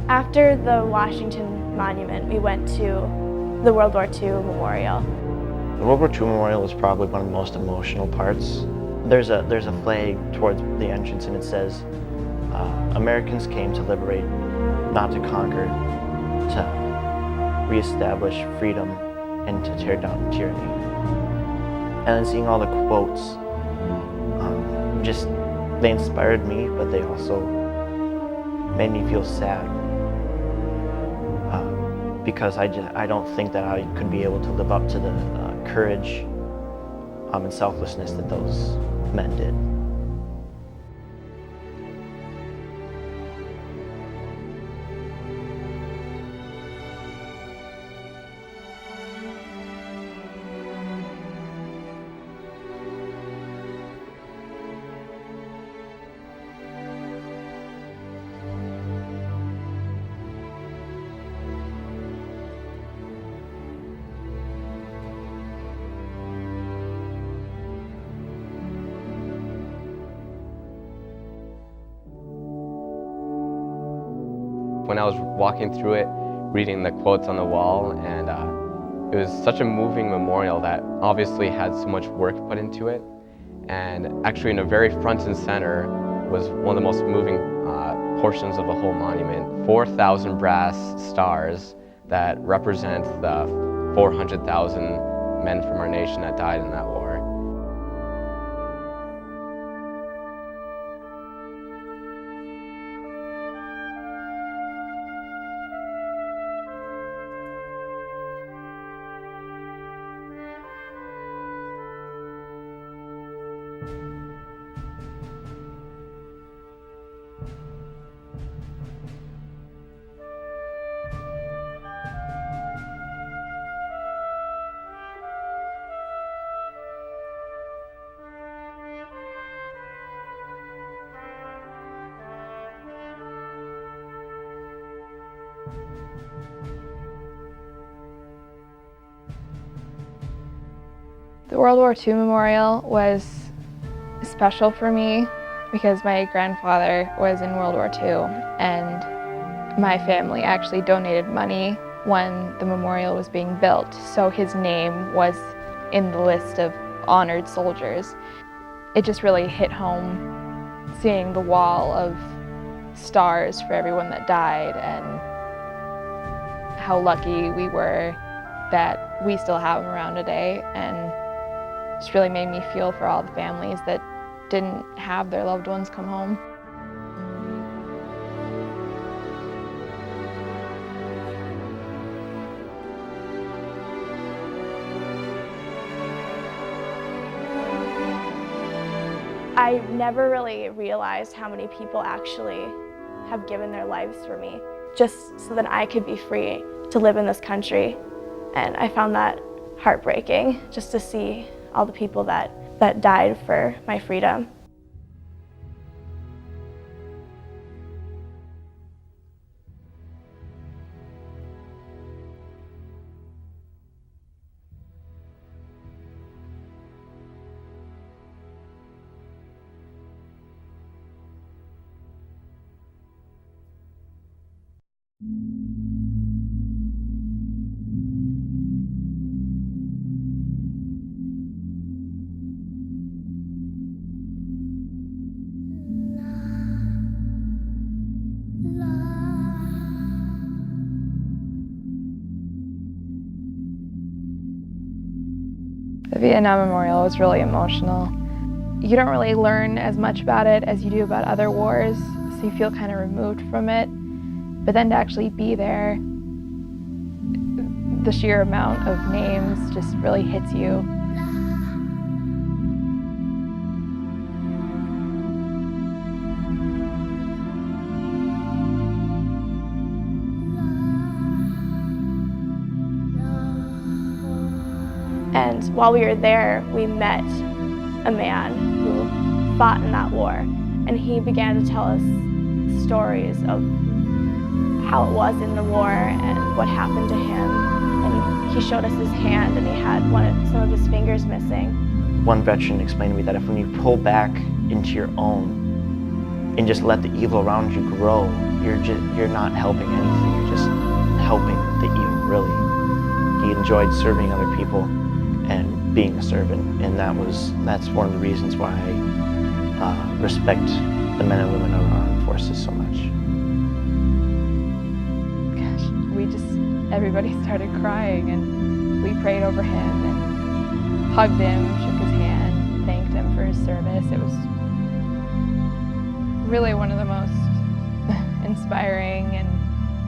After the Washington Monument, we went to the World War II Memorial. The World War II Memorial was probably one of the most emotional parts. There's a flag towards the entrance, and it says, Americans came to liberate, not to conquer, to reestablish freedom and to tear down tyranny. And then seeing all the quotes, they inspired me, but they also made me feel sad. Because I don't think that I could be able to live up to the courage and selflessness that those men did. When I was walking through it, reading the quotes on the wall, and it was such a moving memorial that obviously had so much work put into it. And actually in the very front and center was one of the most moving portions of the whole monument. 4,000 brass stars that represent the 400,000 men from our nation that died in that war. The World War II Memorial was special for me because my grandfather was in World War II, and my family actually donated money when the memorial was being built, so his name was in the list of honored soldiers. It just really hit home seeing the wall of stars for everyone that died and how lucky we were that we still have them around today, and just really made me feel for all the families that didn't have their loved ones come home. I never really realized how many people actually have given their lives for me, just so that I could be free to live in this country. And I found that heartbreaking, just to see all the people that died for my freedom. The Vietnam Memorial was really emotional. You don't really learn as much about it as you do about other wars, so you feel kind of removed from it. But then to actually be there, the sheer amount of names just really hits you. And while we were there, we met a man who fought in that war, and he began to tell us stories of how it was in the war and what happened to him. And he showed us his hand, and he had some of his fingers missing. One veteran explained to me that if when you pull back into your own and just let the evil around you grow, you're not helping anything. You're just helping the evil, really. He enjoyed serving other people and being a servant, and that's one of the reasons why I respect the men and women of our armed forces so much. Gosh, everybody started crying, and we prayed over him and hugged him, shook his hand, thanked him for his service. It was really one of the most inspiring and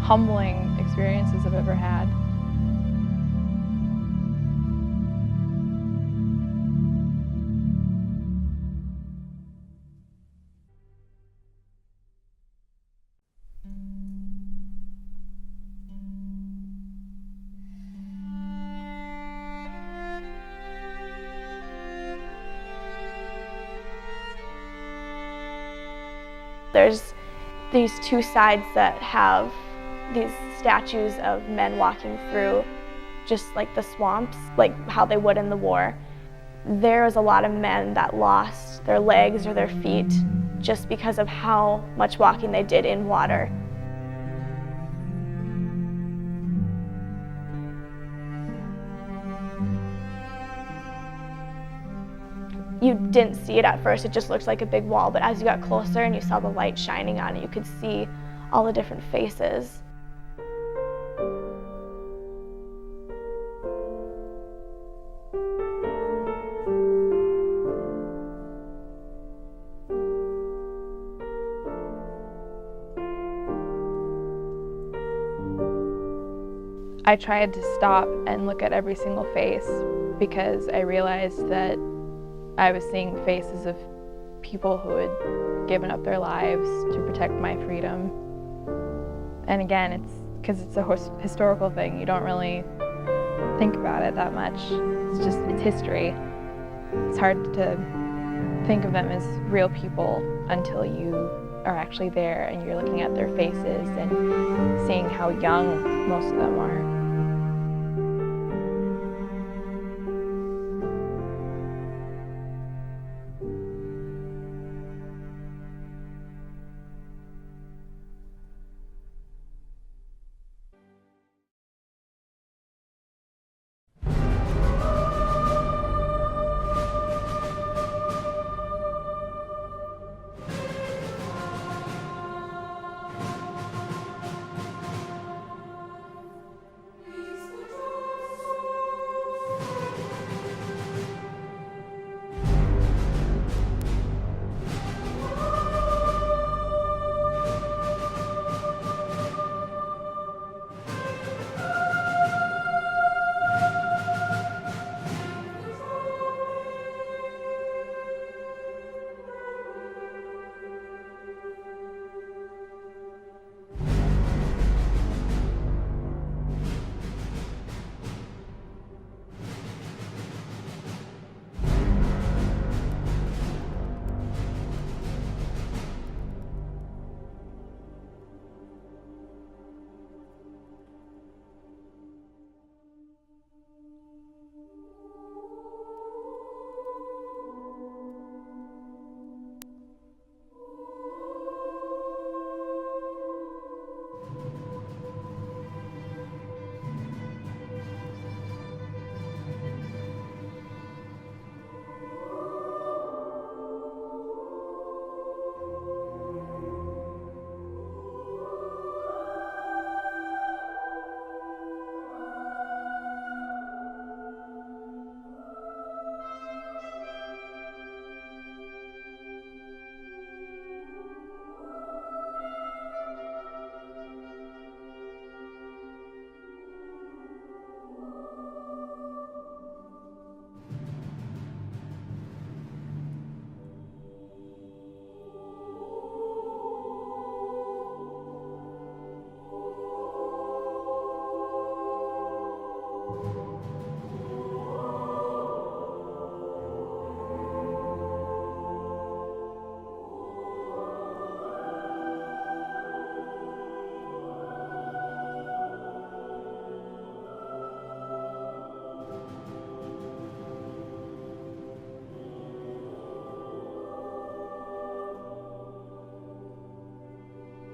humbling experiences I've ever had. There's these two sides that have these statues of men walking through just like the swamps, like how they would in the war. There's a lot of men that lost their legs or their feet just because of how much walking they did in water. You didn't see it at first, it just looked like a big wall, but as you got closer and you saw the light shining on it, you could see all the different faces. I tried to stop and look at every single face because I realized that I was seeing faces of people who had given up their lives to protect my freedom. And again, it's because it's a historical thing. You don't really think about it that much. It's history. It's hard to think of them as real people until you are actually there and you're looking at their faces and seeing how young most of them are.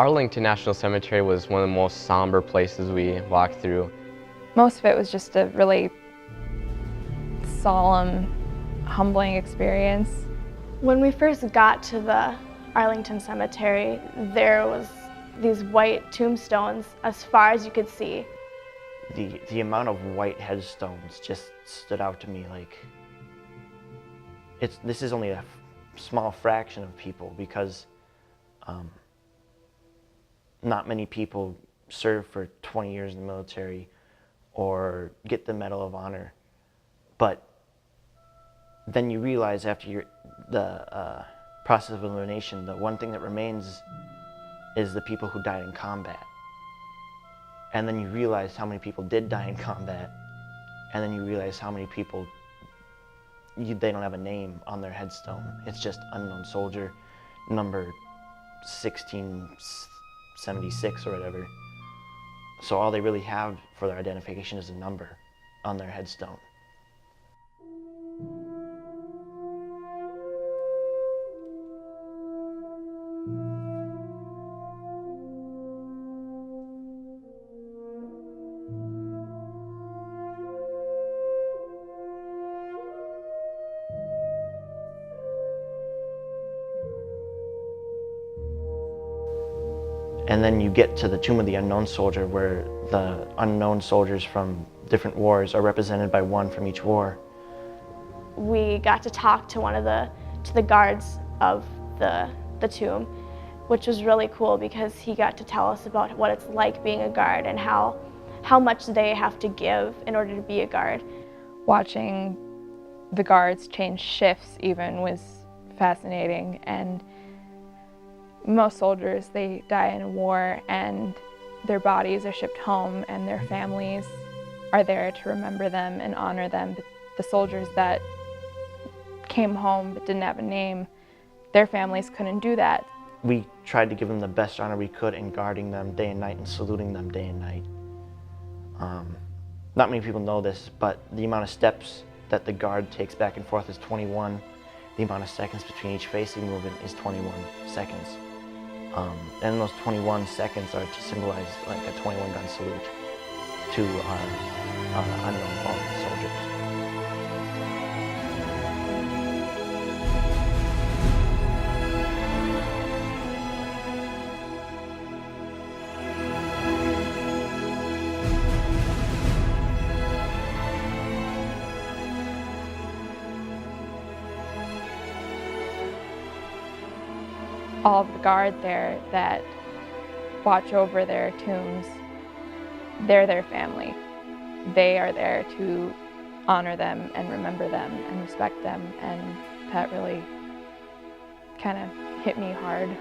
Arlington National Cemetery was one of the most somber places we walked through. Most of it was just a really solemn, humbling experience. When we first got to the Arlington Cemetery, there was these white tombstones as far as you could see. The amount of white headstones just stood out to me. Like, this is only a small fraction of people, because not many people serve for 20 years in the military or get the Medal of Honor. But then you realize after the process of elimination, the one thing that remains is the people who died in combat. And then you realize how many people did die in combat, and then you realize how many people, they don't have a name on their headstone. It's just unknown soldier, number 1676 or whatever. So all they really have for their identification is a number on their headstone. And then you get to the Tomb of the Unknown Soldier, where the unknown soldiers from different wars are represented by one from each war. We got to talk to one of the guards of the tomb, which was really cool because he got to tell us about what it's like being a guard and how much they have to give in order to be a guard. Watching the guards change shifts even was fascinating. And most soldiers, they die in a war and their bodies are shipped home and their families are there to remember them and honor them. But the soldiers that came home but didn't have a name, their families couldn't do that. We tried to give them the best honor we could in guarding them day and night and saluting them day and night. Not many people know this, but the amount of steps that the guard takes back and forth is 21. The amount of seconds between each facing movement is 21 seconds. And those 21 seconds are to symbolize like a 21-gun salute to our unknown fallen soldiers. All of the guard there that watch over their tombs, they're their family. They are there to honor them and remember them and respect them, and that really kind of hit me hard.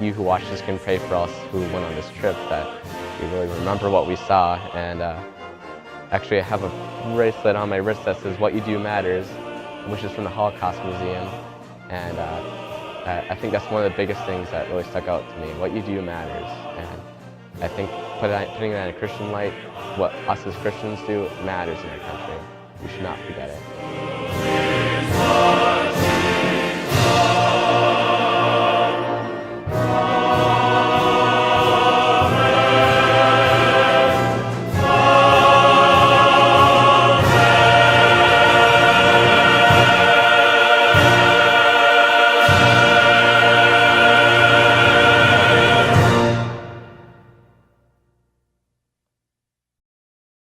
you who watch this can pray for us who went on this trip, that we really remember what we saw. And actually, I have a bracelet on my wrist that says "What You Do Matters," which is from the Holocaust Museum. And I think that's one of the biggest things that really stuck out to me. What you do matters. And I think putting that in a Christian light, what us as Christians do matters in our country. We should not forget it.